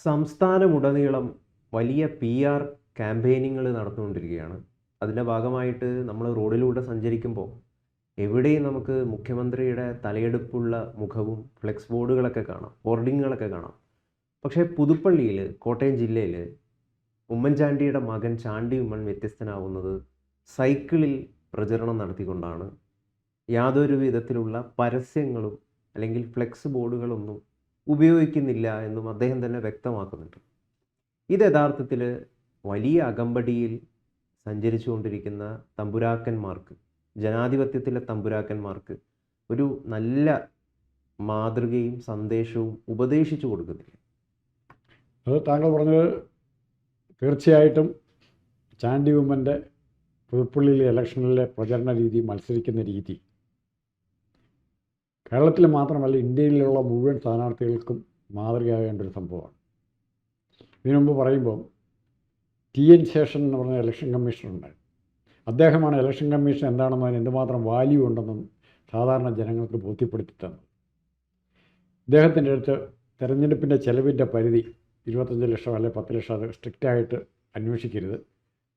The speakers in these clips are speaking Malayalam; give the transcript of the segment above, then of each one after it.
സംസ്ഥാനമുടനീളം വലിയ PR ക്യാമ്പയിനിങ്ങൾ നടന്നുകൊണ്ടിരിക്കുകയാണ്. അതിൻ്റെ ഭാഗമായിട്ട് നമ്മൾ റോഡിലൂടെ സഞ്ചരിക്കുമ്പോൾ എവിടെയും നമുക്ക് മുഖ്യമന്ത്രിയുടെ തലയെടുപ്പുള്ള മുഖവും ഫ്ലെക്സ് ബോർഡുകളൊക്കെ കാണാം, ഹോർഡിങ്ങുകളൊക്കെ കാണാം. പക്ഷേ പുതുപ്പള്ളിയിൽ, കോട്ടയം ജില്ലയിൽ ഉമ്മൻചാണ്ടിയുടെ മകൻ ചാണ്ടി ഉമ്മൻ വ്യത്യസ്തനാവുന്നത് സൈക്കിളിൽ പ്രചരണം നടത്തിക്കൊണ്ടാണ്. യാതൊരു വിധത്തിലുള്ള പരസ്യങ്ങളും അല്ലെങ്കിൽ ഫ്ലെക്സ് ബോർഡുകളൊന്നും ഉപയോഗിക്കുന്നില്ല എന്നും അദ്ദേഹം തന്നെ വ്യക്തമാക്കുന്നുണ്ട്. ഇത് യഥാർത്ഥത്തിൽ വലിയ അകമ്പടിയിൽ സഞ്ചരിച്ചുകൊണ്ടിരിക്കുന്ന തമ്പുരാക്കന്മാർക്ക്, ജനാധിപത്യത്തിലെ തമ്പുരാക്കന്മാർക്ക് ഒരു നല്ല മാതൃകയും സന്ദേശവും ഉപദേശിച്ചു കൊടുക്കുന്നില്ല. അത് താങ്കൾ പറഞ്ഞത് തീർച്ചയായിട്ടും ചാണ്ടി ഉമ്മൻ്റെ പുതുപ്പള്ളിയിലെ ഇലക്ഷനിലെ പ്രചരണ രീതി, മത്സരിക്കുന്ന രീതി കേരളത്തിൽ മാത്രമല്ല ഇന്ത്യയിലുള്ള മുഴുവൻ സ്ഥാനാർത്ഥികൾക്കും മാതൃകയാകേണ്ട ഒരു സംഭവമാണ്. ഇതിനു മുമ്പ് പറയുമ്പോൾ TN ശേഷൻ എന്ന് പറഞ്ഞ ഇലക്ഷൻ കമ്മീഷണറുണ്ടായിരുന്നു. അദ്ദേഹമാണ് ഇലക്ഷൻ കമ്മീഷൻ എന്താണെന്നും അതിന് എന്തുമാത്രം വാല്യൂ ഉണ്ടെന്നും സാധാരണ ജനങ്ങൾക്ക് ബോധ്യപ്പെടുത്തി തന്നത്. ഇദ്ദേഹത്തിൻ്റെ അടുത്ത് തെരഞ്ഞെടുപ്പിൻ്റെ ചെലവിൻ്റെ പരിധി 25 ലക്ഷം അല്ലെങ്കിൽ 10 ലക്ഷം, അത് സ്ട്രിക്റ്റായിട്ട് അന്വേഷിക്കരുത്,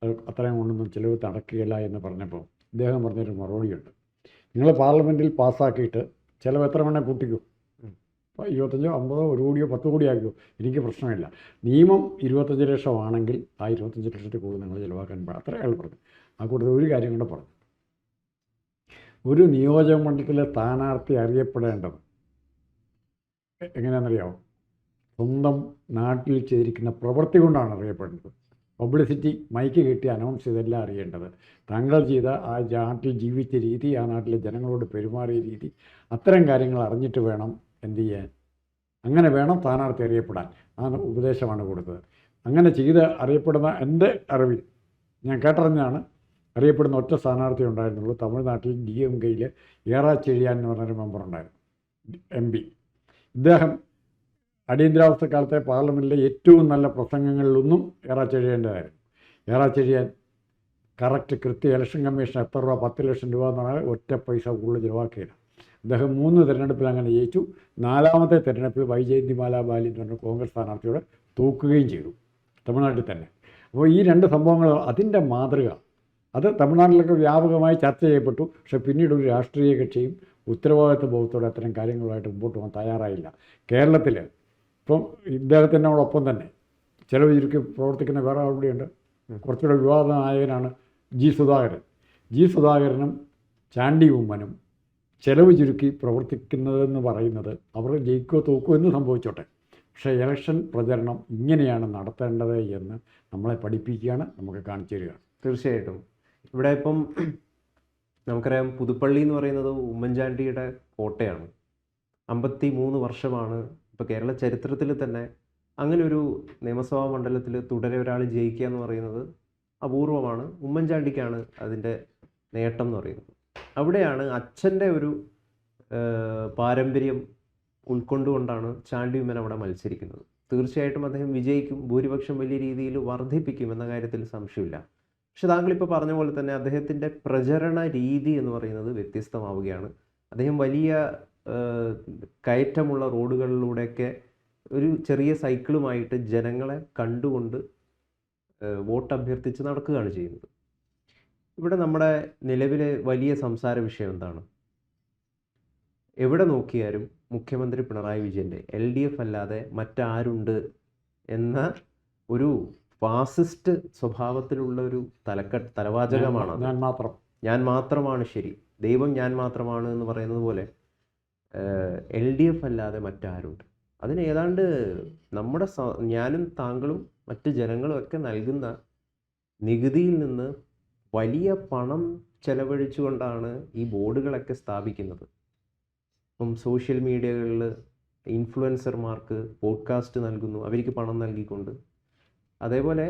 അത് അത്രയും കൊണ്ടൊന്നും ചിലവ് നടക്കുകയില്ല എന്ന് പറഞ്ഞപ്പോൾ ഇദ്ദേഹം പറഞ്ഞൊരു മറുപടിയുണ്ട്. നിങ്ങൾ പാർലമെൻറ്റിൽ പാസ്സാക്കിയിട്ട് ചിലവ് എത്ര വേണേൽ കൂട്ടിക്കോ, 25, 50, 1 കോടിയോ 10 കോടിയോ ആക്കിയോ, എനിക്ക് പ്രശ്നമില്ല. നിയമം 25 ലക്ഷമാണെങ്കിൽ ആ 25 ലക്ഷത്തിൽ കൂടുതൽ നിങ്ങൾ ചിലവാക്കാൻ പാടില്ല, അത്ര അയാൾ പറഞ്ഞു. ആ കൂടുതൽ ഒരു കാര്യം കൂടെ പറഞ്ഞു. ഒരു നിയോജക മണ്ഡലത്തിലെ സ്ഥാനാർത്ഥി അറിയപ്പെടേണ്ടത് എങ്ങനെയാണെന്നറിയാമോ? സ്വന്തം നാട്ടിൽ ചെയ്തിരിക്കുന്ന പ്രവൃത്തി കൊണ്ടാണ് അറിയപ്പെടുന്നത്. പബ്ലിസിറ്റി, മൈക്ക് കിട്ടി അനൗൺസ് ചെയ്തെല്ലാം അറിയേണ്ടത്. താങ്കൾ ചെയ്ത ആ നാട്ടിൽ ജീവിച്ച രീതി, ആ നാട്ടിലെ ജനങ്ങളോട് പെരുമാറിയ രീതി, അത്തരം കാര്യങ്ങൾ അറിഞ്ഞിട്ട് വേണം എന്ത് ചെയ്യാൻ. അങ്ങനെ വേണം സ്ഥാനാർത്ഥി അറിയപ്പെടാൻ. ആ ഉപദേശമാണ് കൊടുത്തത്. അങ്ങനെ ചെയ്ത് അറിയപ്പെടുന്ന, എൻ്റെ അറിവിൽ ഞാൻ കേട്ടറിഞ്ഞാണ്, അറിയപ്പെടുന്ന ഒറ്റ സ്ഥാനാർത്ഥി ഉണ്ടായിരുന്നുള്ളൂ. തമിഴ്നാട്ടിൽ DMKയിൽ ഏറാച്ചെഴിയാൻ എന്ന് പറഞ്ഞൊരു മെമ്പർ ഉണ്ടായിരുന്നു, MP. ഇദ്ദേഹം അടിയന്തരാവസ്ഥ കാലത്തെ പാർലമെൻറ്റിലെ ഏറ്റവും നല്ല പ്രസംഗങ്ങളിലൊന്നും ഏറാച്ചെഴിയാൻ്റെതായിരുന്നു. ഏറാച്ചെഴിയാൻ കൃത്യ ഇലക്ഷൻ കമ്മീഷൻ എത്ര രൂപ, 10 ലക്ഷം രൂപ എന്ന് പറഞ്ഞാൽ ഒറ്റ പൈസ കൂടുതൽ ചിലവാക്കിയില്ല. അദ്ദേഹം 3 തിരഞ്ഞെടുപ്പിൽ അങ്ങനെ ജയിച്ചു. 4ാമത്തെ തിരഞ്ഞെടുപ്പിൽ വൈജയന്തിമാല ബാലി എന്ന് പറഞ്ഞ കോൺഗ്രസ് സ്ഥാനാർത്ഥിയോടെ തോക്കുകയും ചെയ്തു, തമിഴ്നാട്ടിൽ തന്നെ. അപ്പോൾ ഈ 2 സംഭവങ്ങൾ, അതിൻ്റെ മാതൃക അത് തമിഴ്നാട്ടിലൊക്കെ വ്യാപകമായി ചർച്ച ചെയ്യപ്പെട്ടു. പക്ഷേ പിന്നീട് ഒരു രാഷ്ട്രീയ കക്ഷിയും ഉത്തരവാദിത്വ ബോധത്തോടെ അത്തരം കാര്യങ്ങളുമായിട്ട് മുമ്പോട്ട് പോകാൻ തയ്യാറായില്ല. കേരളത്തിൽ ഇപ്പം ഇദ്ദേഹത്തിനോടൊപ്പം തന്നെ ചിലവ് ചുരുക്കി പ്രവർത്തിക്കുന്ന വേറെ ആളുകൂടിയുണ്ട്, കുറച്ചുകൂടെ വിവാദ നായകനാണ് ജി സുധാകരനും ചാണ്ടി ഉമ്മനും ചിലവ് ചുരുക്കി പ്രവർത്തിക്കുന്നതെന്ന് പറയുന്നത് അവർ ജയിക്കോ തോക്കോ എന്ന് സംഭവിച്ചോട്ടെ, പക്ഷേ ഇലക്ഷൻ പ്രചരണം ഇങ്ങനെയാണ് നടത്തേണ്ടത് എന്ന് നമ്മളെ പഠിപ്പിക്കുകയാണ്, നമുക്ക് കാണിച്ചു തരികയാണ്. തീർച്ചയായിട്ടും ഇവിടെ ഇപ്പം നമുക്കറിയാം, പുതുപ്പള്ളി എന്ന് പറയുന്നത് ഉമ്മൻചാണ്ടിയുടെ കോട്ടയാണ്. 53 വർഷമാണ് ഇപ്പോൾ കേരള ചരിത്രത്തിൽ തന്നെ അങ്ങനെ ഒരു നിയമസഭാ മണ്ഡലത്തിൽ തുടരെ ഒരാൾ ജയിക്കുക എന്ന് പറയുന്നത് അപൂർവമാണ്. ഉമ്മൻചാണ്ടിക്കാണ് അതിൻ്റെ നേട്ടം എന്ന് പറയുന്നത്. അവിടെയാണ് അച്ഛൻ്റെ ഒരു പാരമ്പര്യം ഉൾക്കൊണ്ടുകൊണ്ടാണ് ചാണ്ടി ഉമ്മൻ അവിടെ മത്സരിക്കുന്നത്. തീർച്ചയായിട്ടും അദ്ദേഹം വിജയിക്കും, ഭൂരിപക്ഷം വലിയ രീതിയിൽ വർദ്ധിപ്പിക്കും എന്ന കാര്യത്തിൽ സംശയമില്ല. പക്ഷെ താങ്കളിപ്പോൾ പറഞ്ഞ പോലെ തന്നെ അദ്ദേഹത്തിൻ്റെ പ്രചരണ രീതി എന്ന് പറയുന്നത് വ്യത്യസ്തമാവുകയാണ്. അദ്ദേഹം വലിയ കയറ്റമുള്ള റോഡുകളിലൂടെയൊക്കെ ഒരു ചെറിയ സൈക്കിളുമായിട്ട് ജനങ്ങളെ കണ്ടുകൊണ്ട് വോട്ട് അഭ്യർത്ഥിച്ച് നടക്കുകയാണ് ചെയ്യുന്നത്. ഇവിടെ നമ്മുടെ നിലവിലെ വലിയ സംസാര വിഷയം എന്താണ്? എവിടെ നോക്കിയാലും മുഖ്യമന്ത്രി പിണറായി വിജയൻ്റെ LDF അല്ലാതെ മറ്റാരുണ്ട് എന്ന ഒരു ഫാസിസ്റ്റ് സ്വഭാവത്തിലുള്ള ഒരു തലവാചകമാണ്. ഞാൻ മാത്രമാണ് ശരി, ദൈവം ഞാൻ മാത്രമാണ് എന്ന് പറയുന്നത് പോലെ LDF അല്ലാതെ മറ്റാരുണ്ട്. അതിന് ഏതാണ്ട് നമ്മുടെ ഞാനും താങ്കളും മറ്റ് ജനങ്ങളും ഒക്കെ നൽകുന്ന നികുതിയിൽ നിന്ന് വലിയ പണം ചെലവഴിച്ചുകൊണ്ടാണ് ഈ ബോർഡുകളൊക്കെ സ്ഥാപിക്കുന്നത്. ഇപ്പം സോഷ്യൽ മീഡിയകളിൽ ഇൻഫ്ലുവൻസർമാർക്ക് പോഡ്കാസ്റ്റ് നൽകുന്നു, അവർക്ക് പണം നൽകിക്കൊണ്ട്. അതേപോലെ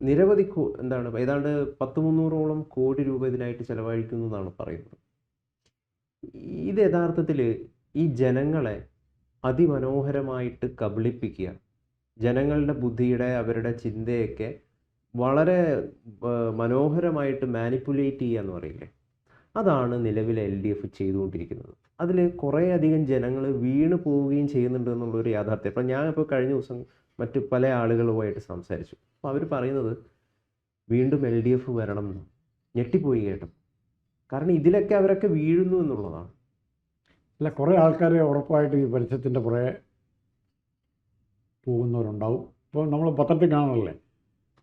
നിരവധി ഏതാണ്ട് 100-300ഓളം കോടി രൂപ ഇതിനായിട്ട് ചിലവഴിക്കുന്നു എന്നാണ് പറയുന്നത്. ഇത് യഥാർത്ഥത്തിൽ ഈ ജനങ്ങളെ അതിമനോഹരമായിട്ട് കബളിപ്പിക്കുക, ജനങ്ങളുടെ ബുദ്ധിയുടെ, അവരുടെ ചിന്തയൊക്കെ വളരെ മനോഹരമായിട്ട് മാനിപ്പുലേറ്റ് ചെയ്യുക എന്ന് പറയില്ലേ, അതാണ് നിലവിലെ LDF ചെയ്തുകൊണ്ടിരിക്കുന്നത്. അതിൽ കുറേയധികം ജനങ്ങൾ വീണ് പോവുകയും ചെയ്യുന്നുണ്ട് എന്നുള്ളൊരു യാഥാർത്ഥ്യം. അപ്പം ഞാനിപ്പോൾ കഴിഞ്ഞ ദിവസം മറ്റ് പല ആളുകളുമായിട്ട് സംസാരിച്ചു. അപ്പോൾ അവർ പറയുന്നത് വീണ്ടും LDF വരണം എന്ന്. ഞെട്ടിപ്പോയി കേട്ടപ്പോൾ. കാരണം ഇതിലൊക്കെ അവരൊക്കെ വീഴുന്നു എന്നുള്ളതാണ്. അല്ല, കുറേ ആൾക്കാർ ഉറപ്പായിട്ട് ഈ പരസ്യത്തിൻ്റെ പുറകെ പോകുന്നവരുണ്ടാവും. ഇപ്പോൾ നമ്മൾ പത്രത്തിൽ കാണാറില്ലേ,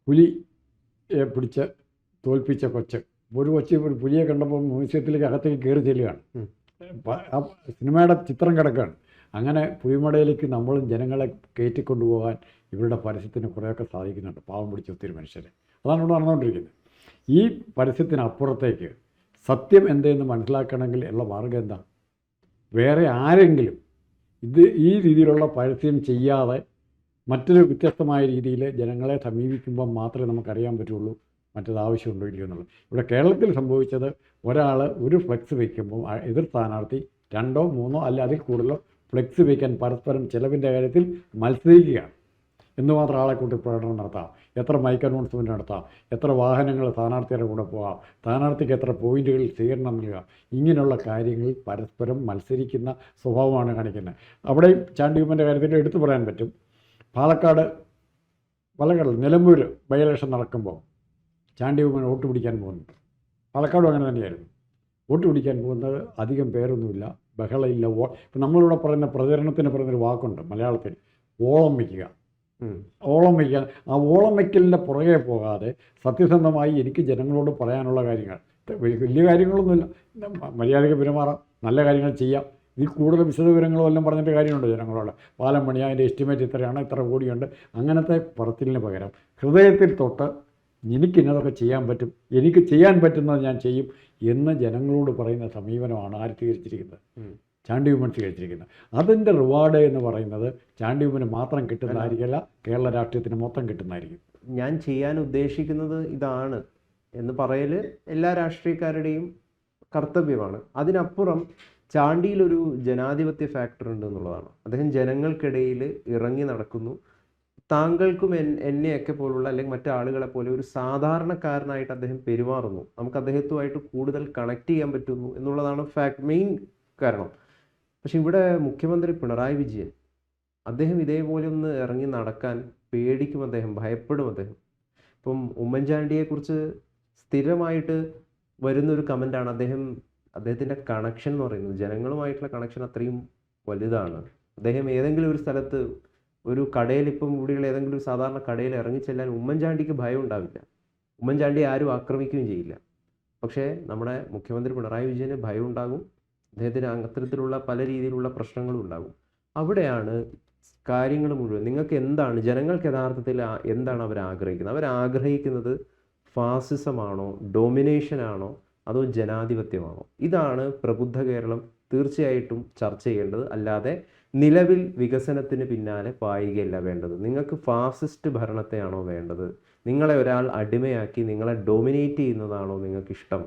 പുലിയെ പിടിച്ച് തോൽപ്പിച്ച കൊച്ച്. ഒരു കൊച്ചി ഒരു പുലിയെ കണ്ടപ്പോൾ മ്യൂസിയത്തിലേക്ക് അകത്തേക്ക് കയറി ചെല്ലുകയാണ്. ആ സിനിമയുടെ ചിത്രം കിടക്കുകയാണ്. അങ്ങനെ പുലിമടയിലേക്ക് നമ്മളും ജനങ്ങളെ കയറ്റിക്കൊണ്ടുപോകാൻ ഇവരുടെ പരസ്യത്തിന് കുറേയൊക്കെ സാധിക്കുന്നുണ്ട്. പാവം പിടിച്ച ഒത്തിരി മനുഷ്യരെ. അതാണ് ഇവിടെ നടന്നുകൊണ്ടിരിക്കുന്നത്. ഈ പരസ്യത്തിനപ്പുറത്തേക്ക് സത്യം എന്തെന്ന് മനസ്സിലാക്കണമെങ്കിൽ ഉള്ള മാർഗം എന്താ? വേറെ ആരെങ്കിലും ഈ രീതിയിലുള്ള പരസ്യം ചെയ്യാതെ മറ്റൊരു വ്യത്യസ്തമായ രീതിയിൽ ജനങ്ങളെ സമീപിക്കുമ്പോൾ മാത്രമേ നമുക്കറിയാൻ പറ്റുള്ളൂ മറ്റത് ആവശ്യമുണ്ടോ ഇല്ലയോ എന്നുള്ളത്. ഇവിടെ കേരളത്തിൽ സംഭവിച്ചത്, ഒരാൾ ഒരു ഫ്ലെക്സ് വയ്ക്കുമ്പോൾ എതിർ സ്ഥാനാർത്ഥി 2 3 അല്ല അതിൽ കൂടുതലോ ഫ്ലെക്സ് വയ്ക്കാൻ പരസ്പരം ചിലവിൻ്റെ കാര്യത്തിൽ മത്സരിക്കുകയാണ്. എന്തുമാത്രം ആളെ കൂട്ടി പ്രകടനം നടത്താം, എത്ര മൈക്ക് അനൗൺസ്മെൻറ്റ് നടത്താം, എത്ര വാഹനങ്ങൾ സ്ഥാനാർത്ഥിയുടെ കൂടെ പോകാം, സ്ഥാനാർത്ഥിക്ക് എത്ര പോയിന്റുകളിൽ സ്വീകരണം നൽകാം, ഇങ്ങനെയുള്ള കാര്യങ്ങളിൽ പരസ്പരം മത്സരിക്കുന്ന സ്വഭാവമാണ് കാണിക്കുന്നത്. അവിടെയും ചാണ്ടി ഉമ്മൻ്റെ കാര്യത്തിൽ എടുത്തു പറയാൻ പറ്റും. പാലക്കാട് നിലമ്പൂർ ബൈ ഇലക്ഷൻ നടക്കുമ്പോൾ ചാണ്ടി ഉമ്മൻ വോട്ട് പിടിക്കാൻ പോകുന്നുണ്ട്. പാലക്കാടും അങ്ങനെ തന്നെയായിരുന്നു. വോട്ട് പിടിക്കാൻ പോകുന്നത് അധികം പേരൊന്നുമില്ല, ബഹളമില്ല. ഇപ്പം നമ്മളിവിടെ പറയുന്ന പ്രചരണത്തിന് പറയുന്നൊരു വാക്കുണ്ട് മലയാളത്തിൽ, ഓളം വയ്ക്കുക. ഓളം വയ്ക്കാൻ, ആ ഓളം വയ്ക്കലിൻ്റെ പുറകെ പോകാതെ സത്യസന്ധമായി എനിക്ക് ജനങ്ങളോട് പറയാനുള്ള കാര്യങ്ങൾ, വലിയ കാര്യങ്ങളൊന്നുമില്ല, മര്യാദയ്ക്ക് പെരുമാറാം, നല്ല കാര്യങ്ങൾ ചെയ്യാം, ഇതിൽ കൂടുതൽ വിശദവിവരങ്ങളും എല്ലാം പറഞ്ഞിട്ട് കാര്യമുണ്ട് ജനങ്ങളോട്. പാലം പണിയാൻ അതിൻ്റെ എസ്റ്റിമേറ്റ് ഇത്രയാണ്, ഇത്ര കോടിയുണ്ട്, അങ്ങനത്തെ പറച്ചിലിന് പകരം ഹൃദയത്തിൽ തൊട്ട് എനിക്കിന്നതൊക്കെ ചെയ്യാൻ പറ്റും, എനിക്ക് ചെയ്യാൻ പറ്റുന്നത് ഞാൻ ചെയ്യും എന്ന് ജനങ്ങളോട് പറയുന്ന സമീപനമാണ് ആര് സ്വീകരിച്ചിരിക്കുന്നത്? ചാണ്ടി ഉമ്മൻ സ്വീകരിച്ചിരിക്കുന്നത്. അതിൻ്റെ റിവാർഡ് എന്ന് പറയുന്നത് ചാണ്ടി ഉമ്മന് മാത്രം കിട്ടുന്നതായിരിക്കില്ല, കേരള രാഷ്ട്രീയത്തിന് മൊത്തം കിട്ടുന്നതായിരിക്കും. ഞാൻ ചെയ്യാൻ ഉദ്ദേശിക്കുന്നത് ഇതാണ് എന്ന് പറയൽ എല്ലാ രാഷ്ട്രീയക്കാരുടെയും കർത്തവ്യമാണ്. അതിനപ്പുറം ചാണ്ടിയിലൊരു ജനാധിപത്യ ഫാക്ടർ ഉണ്ട് എന്നുള്ളതാണ്. അദ്ദേഹം ജനങ്ങൾക്കിടയിൽ ഇറങ്ങി നടക്കുന്നു. താങ്കൾക്കും എന്നെയൊക്കെ പോലുള്ള അല്ലെങ്കിൽ മറ്റാളുകളെ പോലെ ഒരു സാധാരണക്കാരനായിട്ട് അദ്ദേഹം പെരുമാറുന്നു. നമുക്ക് അദ്ദേഹത്തുമായിട്ട് കൂടുതൽ കണക്ട് ചെയ്യാൻ പറ്റുന്നു എന്നുള്ളതാണ് മെയിൻ കാരണം. പക്ഷെ ഇവിടെ മുഖ്യമന്ത്രി പിണറായി വിജയൻ, അദ്ദേഹം ഇതേപോലെ ഒന്ന് ഇറങ്ങി നടക്കാൻ പേടിക്കും, അദ്ദേഹം ഭയപ്പെടും. ഇപ്പം ഉമ്മൻചാണ്ടിയെക്കുറിച്ച് സ്ഥിരമായിട്ട് വരുന്നൊരു കമൻ്റാണ് അദ്ദേഹത്തിൻ്റെ കണക്ഷൻ എന്ന് പറയുന്നത്. ജനങ്ങളുമായിട്ടുള്ള കണക്ഷൻ അത്രയും വലുതാണ്. അദ്ദേഹം ഏതെങ്കിലും ഒരു സ്ഥലത്ത് ഒരു കടയിൽ, ഇപ്പം ഇവിടെയുള്ള ഏതെങ്കിലും ഒരു സാധാരണ കടയിൽ ഇറങ്ങിച്ചെല്ലാൻ ഉമ്മൻചാണ്ടിക്ക് ഭയം ഉണ്ടാവില്ല. ഉമ്മൻചാണ്ടി ആരും ആക്രമിക്കുകയും ചെയ്യില്ല. പക്ഷേ നമ്മുടെ മുഖ്യമന്ത്രി പിണറായി വിജയന് ഭയം ഉണ്ടാകും. അദ്ദേഹത്തിന് അത്തരത്തിലുള്ള പല രീതിയിലുള്ള പ്രശ്നങ്ങളും ഉണ്ടാകും. അവിടെയാണ് കാര്യങ്ങൾ മുഴുവൻ. നിങ്ങൾക്ക് എന്താണ്, ജനങ്ങൾക്ക് യഥാർത്ഥത്തിൽ എന്താണ് അവർ ആഗ്രഹിക്കുന്നത്? അവരാഗ്രഹിക്കുന്നത് ഫാസിസമാണോ, ഡോമിനേഷനാണോ, അതോ ജനാധിപത്യമാണോ? ഇതാണ് പ്രബുദ്ധ കേരളം തീർച്ചയായിട്ടും ചർച്ച ചെയ്യേണ്ടത്. അല്ലാതെ നിലവിൽ വികസനത്തിന് പിന്നാലെ പായുകയല്ല വേണ്ടത്. നിങ്ങൾക്ക് ഫാസിസ്റ്റ് ഭരണത്തെയാണോ വേണ്ടത്? നിങ്ങളെ ഒരാൾ അടിമയാക്കി നിങ്ങളെ ഡോമിനേറ്റ് ചെയ്യുന്നതാണോ നിങ്ങൾക്കിഷ്ടം?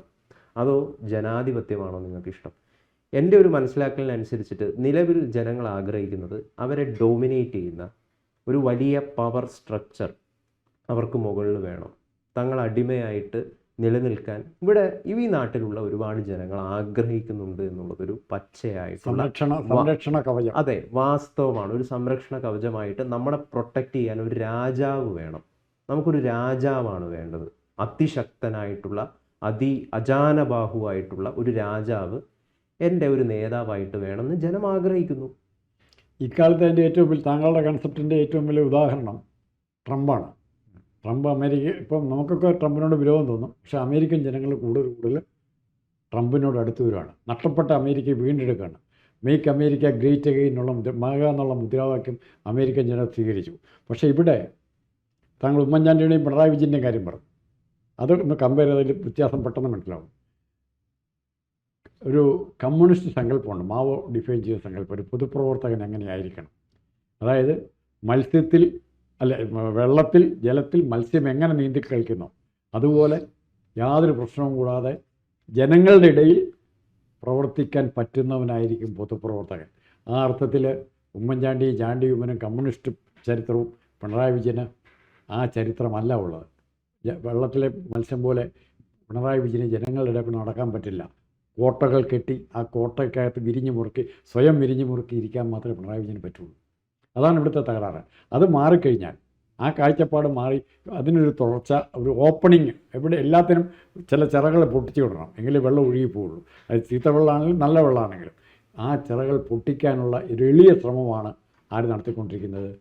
അതോ ജനാധിപത്യമാണോ നിങ്ങൾക്കിഷ്ടം? എൻ്റെ ഒരു മനസ്സിലാക്കലിനനുസരിച്ചിട്ട് നിലവിൽ ജനങ്ങൾ ആഗ്രഹിക്കുന്നത് അവരെ ഡോമിനേറ്റ് ചെയ്യുന്ന ഒരു വലിയ പവർ സ്ട്രക്ചർ അവർക്ക് മുകളിൽ വേണം. തങ്ങൾ അടിമയായിട്ട് നിലനിൽക്കാൻ ഇവിടെ ഈ നാട്ടിലുള്ള ഒരുപാട് ജനങ്ങൾ ആഗ്രഹിക്കുന്നുണ്ട് എന്നുള്ളതൊരു പച്ചയായിട്ടുള്ള സംരക്ഷണ കവചം. അതെ, വാസ്തവമാണ്. ഒരു സംരക്ഷണ കവചമായിട്ട് നമ്മളെ പ്രൊട്ടക്റ്റ് ചെയ്യാൻ ഒരു രാജാവ് വേണം. നമുക്കൊരു രാജാവാണ് വേണ്ടത്. അതിശക്തനായിട്ടുള്ള, അജാനബാഹുവായിട്ടുള്ള ഒരു രാജാവ് എൻ്റെ ഒരു നേതാവായിട്ട് വേണമെന്ന് ജനം ആഗ്രഹിക്കുന്നു. ഇക്കാലത്തെ എൻ്റെ ഏറ്റവും വലിയ, താങ്കളുടെ കൺസെപ്റ്റിൻ്റെ ഏറ്റവും വലിയ ഉദാഹരണം ട്രംപാണ്. ട്രംപ് ഇപ്പം നമുക്കൊക്കെ ട്രംപിനോട് വിരോധം തോന്നും. പക്ഷേ അമേരിക്കൻ ജനങ്ങൾ കൂടുതൽ ട്രംപിനോട് അടുത്ത് വരുവാണ്. നഷ്ടപ്പെട്ട അമേരിക്കയെ വീണ്ടെടുക്കുകയാണ്. മേക്ക് അമേരിക്ക ഗ്രേറ്റ് അഗെയിൻ എന്നുള്ള മുദ്രാവാക്യം അമേരിക്കൻ ജനത സ്വീകരിച്ചു. പക്ഷേ ഇവിടെ താങ്കൾ ഉമ്മൻചാണ്ടിയുടെയും പിണറായി വിജയൻ്റെയും കാര്യം പറഞ്ഞു. അത് ഒന്ന് കമ്പയർ ചെയ്തതിൽ വ്യത്യാസം പെട്ടെന്ന് മനസ്സിലാവും. ഒരു കമ്മ്യൂണിസ്റ്റ് സങ്കല്പമുണ്ട്, മാവോ ഡിഫൈൻ ചെയ്ത സങ്കല്പം. ഒരു പൊതുപ്രവർത്തകൻ എങ്ങനെയായിരിക്കണം? അതായത് വെള്ളത്തിൽ, ജലത്തിൽ മത്സ്യം എങ്ങനെ നീന്തി കളിക്കുന്നു അതുപോലെ യാതൊരു പ്രശ്നവും കൂടാതെ ജനങ്ങളുടെ ഇടയിൽ പ്രവർത്തിക്കാൻ പറ്റുന്നവനായിരിക്കും പൊതുപ്രവർത്തകൻ. ആ അർത്ഥത്തിൽ ചാണ്ടി ഉമ്മനും കമ്മ്യൂണിസ്റ്റ് ചരിത്രവും പിണറായി വിജയന് ആ ചരിത്രമല്ല ഉള്ളത്. വെള്ളത്തിലെ മത്സ്യം പോലെ പിണറായി വിജയന് ജനങ്ങളുടെ ഇടയിൽ നടക്കാൻ പറ്റില്ല. കോട്ടകൾ കെട്ടി ആ കോട്ടയ്ക്കകത്ത് സ്വയം വിരിഞ്ഞു മുറുക്കി ഇരിക്കാൻ മാത്രമേ പിണറായി വിജയന് പറ്റുള്ളൂ. അതാണ് ഇവിടുത്തെ തകരാറ്. അത് മാറിക്കഴിഞ്ഞാൽ, ആ കാഴ്ചപ്പാട് മാറി അതിനൊരു തുടർച്ച, ഒരു ഓപ്പണിങ്, എല്ലാത്തിനും ചില ചിറകൾ പൊട്ടിച്ചു വിടണം, എങ്കിലേ വെള്ളം ഒഴുകി പോവുള്ളൂ. അത് ചീത്ത വെള്ളമാണെങ്കിലും നല്ല വെള്ളമാണെങ്കിലും ആ ചിറകൾ പൊട്ടിക്കാനുള്ള ഒരു എളിയ ശ്രമമാണ് ആര് നടത്തിക്കൊണ്ടിരിക്കുന്നത്?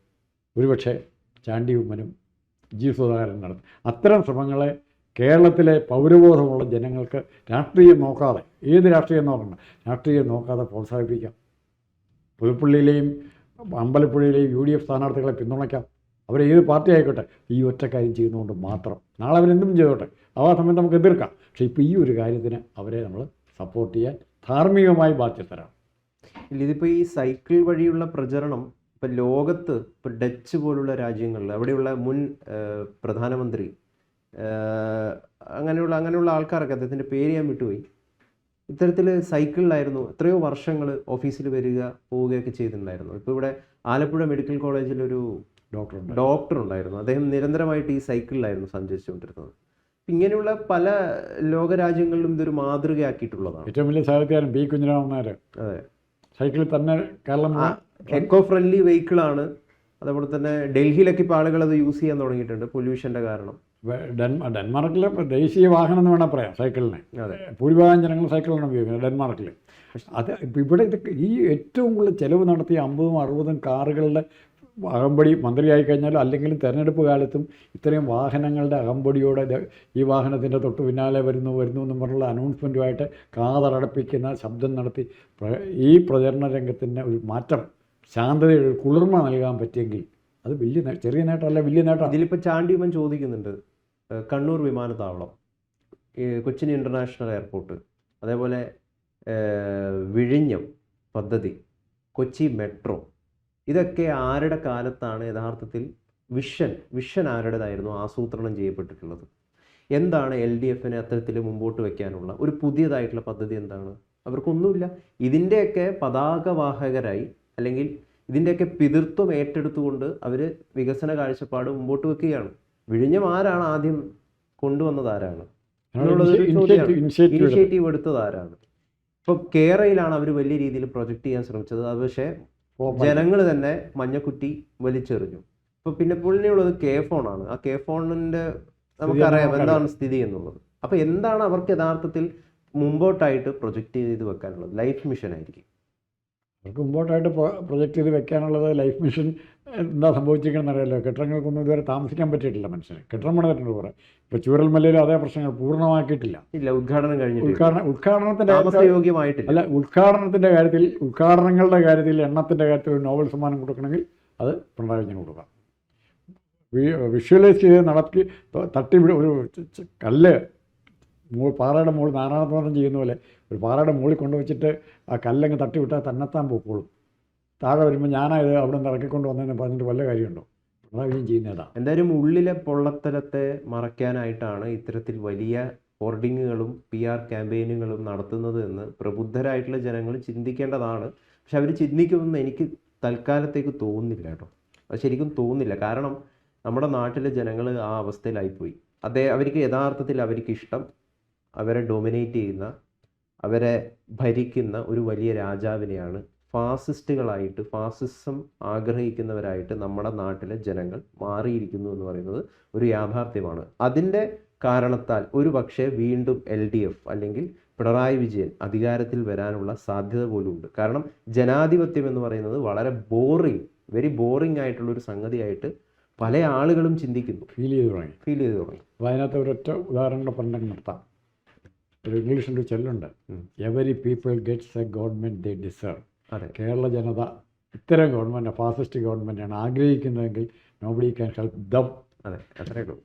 ഒരുപക്ഷെ ചാണ്ടി ഉമ്മനും ജി സുധാകരൻ നടത്തും. അത്തരം ശ്രമങ്ങളെ കേരളത്തിലെ പൗരബോധമുള്ള ജനങ്ങൾക്ക് രാഷ്ട്രീയം നോക്കാതെ, ഏത് രാഷ്ട്രീയം നോക്കണം, രാഷ്ട്രീയം നോക്കാതെ പ്രോത്സാഹിപ്പിക്കാം. പുതുപ്പള്ളിയിലെയും അമ്പലപ്പുഴയിലെയും UDF സ്ഥാനാർത്ഥികളെ പിന്തുണയ്ക്കാം. അവരേത് പാർട്ടി ആയിക്കോട്ടെ, ഈ ഒറ്റ കാര്യം ചെയ്യുന്നതുകൊണ്ട് മാത്രം. നാളെ അവരെന്തും ചെയ്തോട്ടെ, ആ സമയത്ത് നമുക്ക് എതിർക്കാം. പക്ഷേ ഇപ്പോൾ ഈ ഒരു കാര്യത്തിന് അവരെ നമ്മൾ സപ്പോർട്ട് ചെയ്യാൻ ധാർമ്മികമായി ബാധ്യസ്ഥരാണ്. ഇതിപ്പോൾ ഈ സൈക്കിൾ വഴിയുള്ള പ്രചരണം ഇപ്പം ലോകത്ത്, ഇപ്പോൾ ഡച്ച് പോലുള്ള രാജ്യങ്ങളിൽ അവിടെയുള്ള മുൻ പ്രധാനമന്ത്രി, അങ്ങനെയുള്ള ആൾക്കാരൊക്കെ, അദ്ദേഹത്തിൻ്റെ പേര് ഞാൻ വിട്ടുപോയി, ഇത്തരത്തിൽ സൈക്കിളിലായിരുന്നു എത്രയോ വർഷങ്ങൾ ഓഫീസിൽ വരിക പോവുകയൊക്കെ ചെയ്തിട്ടുണ്ടായിരുന്നു. ഇപ്പോൾ ഇവിടെ ആലപ്പുഴ മെഡിക്കൽ കോളേജിലൊരു ഡോക്ടർ ഉണ്ടായിരുന്നു. അദ്ദേഹം നിരന്തരമായിട്ട് ഈ സൈക്കിളിലായിരുന്നു സഞ്ചരിച്ചുകൊണ്ടിരുന്നത്. ഇങ്ങനെയുള്ള പല ലോകരാജ്യങ്ങളിലും ഇതൊരു മാതൃകയാക്കിയിട്ടുള്ളതാണ്. ഏറ്റവും വലിയ സാഹിത്യകാരൻ B. കുഞ്ഞിരാമൻ നായർ അതെ സൈക്കിളിൽ തന്നെ കേരളം എക്കോ ഫ്രണ്ട്ലി വെഹിക്കിളാണ്. അതേപോലെ തന്നെ ഡൽഹിയിലൊക്കെ ഇപ്പോൾ ആളുകൾ അത് യൂസ് ചെയ്യാൻ തുടങ്ങിയിട്ടുണ്ട്, പൊല്യൂഷൻ്റെ കാരണം. ഡെൻമാർക്കിലെ ദേശീയ വാഹനം എന്ന് വേണം പറയാം സൈക്കിളിനെ. അതെ, ഭൂരിഭാഗം ജനങ്ങൾ സൈക്കിളാണ് ഉപയോഗിക്കുന്നത് ഡെൻമാർക്കിൽ. അത് ഇപ്പോൾ ഇവിടെ ഈ ഏറ്റവും കൂടുതൽ ചിലവ് നടത്തിയ 50ഉം 60ഉം കാറുകളുടെ അകമ്പടി മന്ത്രിയായി കഴിഞ്ഞാലും അല്ലെങ്കിലും തെരഞ്ഞെടുപ്പ് കാലത്തും ഇത്രയും വാഹനങ്ങളുടെ അകമ്പടിയോടെ ഈ വാഹനത്തിൻ്റെ തൊട്ട് പിന്നാലെ വരുന്നു എന്നും പറഞ്ഞുള്ള അനൗൺസ്മെൻറ്റുമായിട്ട് കാതടപ്പിക്കുന്ന ശബ്ദം നടത്തി ഈ പ്രചരണ രംഗത്തിൻ്റെ ഒരു മാറ്റം, ശാന്തതയുടെ ഒരു കുളിർമ നൽകാൻ പറ്റിയെങ്കിൽ അത് ചെറിയ നേട്ടമല്ല, വലിയ നേട്ടം. ഇതിലിപ്പോൾ ചാണ്ടി ഉമ്മൻ ചോദിക്കുന്നുണ്ട്, കണ്ണൂർ വിമാനത്താവളം, കൊച്ചിൻ ഇൻ്റർനാഷണൽ എയർപോർട്ട്, അതേപോലെ വിഴിഞ്ഞം പദ്ധതി, കൊച്ചി മെട്രോ, ഇതൊക്കെ ആരുടെ കാലത്താണ് യഥാർത്ഥത്തിൽ വിഷൻ ആരുടേതായിരുന്നു ആസൂത്രണം ചെയ്യപ്പെട്ടിട്ടുള്ളത്? എന്താണ് LDFനെ അത്തരത്തിൽ മുമ്പോട്ട് വയ്ക്കാനുള്ള ഒരു പുതിയതായിട്ടുള്ള പദ്ധതി? എന്താണ്? അവർക്കൊന്നുമില്ല. ഇതിൻ്റെയൊക്കെ പതാകവാഹകരായി അല്ലെങ്കിൽ ഇതിൻ്റെയൊക്കെ പിതൃത്വം ഏറ്റെടുത്തുകൊണ്ട് അവർ വികസന കാഴ്ചപ്പാട് മുമ്പോട്ട് വെക്കുകയാണ്. വിഴിഞ്ഞം ആരാണ് ആദ്യം കൊണ്ടുവന്നത്? ആരാണ് ഇനിഷ്യേറ്റീവ് എടുത്തത്? ആരാണ്? ഇപ്പോൾ കേരളയിലാണ് അവർ വലിയ രീതിയിൽ പ്രൊജക്റ്റ് ചെയ്യാൻ ശ്രമിച്ചത്. അത് പക്ഷേ ജനങ്ങൾ തന്നെ മഞ്ഞക്കുറ്റി വലിച്ചെറിഞ്ഞു. ഇപ്പോൾ പിന്നെ പുള്ളിനുള്ളത് K-ഫോൺ ആണ്. ആ K-ഫോണിൻ്റെ നമുക്കറിയാം എന്താണ് സ്ഥിതി എന്നുള്ളത്. അപ്പോൾ എന്താണ് അവർക്ക് യഥാർത്ഥത്തിൽ മുമ്പോട്ടായിട്ട് പ്രൊജക്റ്റ് ചെയ്ത് വെക്കാനുള്ളത്? ലൈഫ് മിഷൻ ആയിരിക്കും അവർക്ക് മുമ്പോട്ടായിട്ട് പ്രൊജക്റ്റ് ചെയ്ത് വെക്കാനുള്ളത്. ലൈഫ് മിഷൻ എന്താ സംഭവിച്ചിരിക്കണമെന്ന് അറിയാമല്ലോ. കെട്ടിടങ്ങൾക്കൊന്നും ഇതുവരെ താമസിക്കാൻ പറ്റിയിട്ടില്ല മനുഷ്യന്. കെട്ടിടം പണിതിട്ടുണ്ട് കുറേ. ഇപ്പോൾ ചൂരൽമലയിലും അതേ പ്രശ്നങ്ങൾ പൂർണ്ണമാക്കിയിട്ടില്ല. ഉദ്ഘാടനം കഴിഞ്ഞിട്ട് ഉദ്ഘാടനത്തിൻ്റെ അല്ല, ഉദ്ഘാടനങ്ങളുടെ കാര്യത്തിൽ എണ്ണത്തിൻ്റെ കാര്യത്തിൽ ഒരു നോബൽ സമ്മാനം കൊടുക്കണമെങ്കിൽ അത് പിണറായി വിജയന് കൊടുക്കാം. വിഷ്വലൈസ് ചെയ്ത് നടത്തി ഒരു കല്ല് പാറയുടെ മുകളിൽ നാരായണത്തോളം ചെയ്യുന്ന പോലെ ഒരു പാറയുടെ മുകളിൽ കൊണ്ടുവച്ചിട്ട് ആ കല്ലങ്ങ് തട്ടിവിട്ടാൽ തന്നെത്താൻ പോക്കോളും. താഴെ വരുമ്പോൾ ഞാനായത് അവിടെ നിന്ന് ഇറക്കിക്കൊണ്ട് വന്നതെന്ന് പറഞ്ഞിട്ട് വല്ല കാര്യമുണ്ടോ? പിണറായി ചെയ്യുന്നതാണ്. എന്തായാലും ഉള്ളിലെ പൊള്ളത്തരത്തെ മറയ്ക്കാനായിട്ടാണ് ഇത്തരത്തിൽ വലിയ ഹോർഡിങ്ങുകളും PR ക്യാമ്പയിനുകളും നടത്തുന്നത് എന്ന് പ്രബുദ്ധരായിട്ടുള്ള ജനങ്ങൾ ചിന്തിക്കേണ്ടതാണ്. പക്ഷെ അവർ ചിന്തിക്കുമെന്ന് എനിക്ക് തൽക്കാലത്തേക്ക് തോന്നുന്നില്ല കേട്ടോ. അത് ശരിക്കും തോന്നുന്നില്ല. കാരണം നമ്മുടെ നാട്ടിലെ ജനങ്ങൾ ആ അവസ്ഥയിലായിപ്പോയി. അവർക്ക് യഥാർത്ഥത്തിൽ അവർക്കിഷ്ടം അവരെ ഡൊമിനേറ്റ് ചെയ്യുന്ന, അവരെ ഭരിക്കുന്ന ഒരു വലിയ രാജാവിനെയാണ്. ഫാസിസ്റ്റുകളായിട്ട്, ഫാസിസം ആഗ്രഹിക്കുന്നവരായിട്ട് നമ്മുടെ നാട്ടിലെ ജനങ്ങൾ മാറിയിരിക്കുന്നു എന്ന് പറയുന്നത് ഒരു യാഥാർത്ഥ്യമാണ്. അതിൻ്റെ കാരണത്താൽ ഒരു പക്ഷേ വീണ്ടും LDF അല്ലെങ്കിൽ പിണറായി വിജയൻ അധികാരത്തിൽ വരാനുള്ള സാധ്യത പോലും ഉണ്ട്. കാരണം ജനാധിപത്യം എന്ന് പറയുന്നത് വളരെ വെരി ബോറിംഗ് ആയിട്ടുള്ളൊരു സംഗതിയായിട്ട് പല ആളുകളും ചിന്തിക്കുന്നു, ഫീൽ ചെയ്ത് തുടങ്ങി. അപ്പോൾ അതിനകത്ത് ഒരൊറ്റ ഉദാഹരണം പറഞ്ഞെങ്കിൽ നിർത്താം. ഒരു ഇംഗ്ലീഷിൻ്റെ ചൊല്ലുണ്ട്, every people gets a government they deserve. Kerala ജനത ഇത്തരം ഗവൺമെൻറ്, ഫാസിസ്റ്റ് ഗവൺമെൻറ്റാണ് ആഗ്രഹിക്കുന്നതെങ്കിൽ നോബഡി ക്യാൻ ഹെൽപ്പ് ദം. അതെ, അത്രയേ ഉള്ളൂ.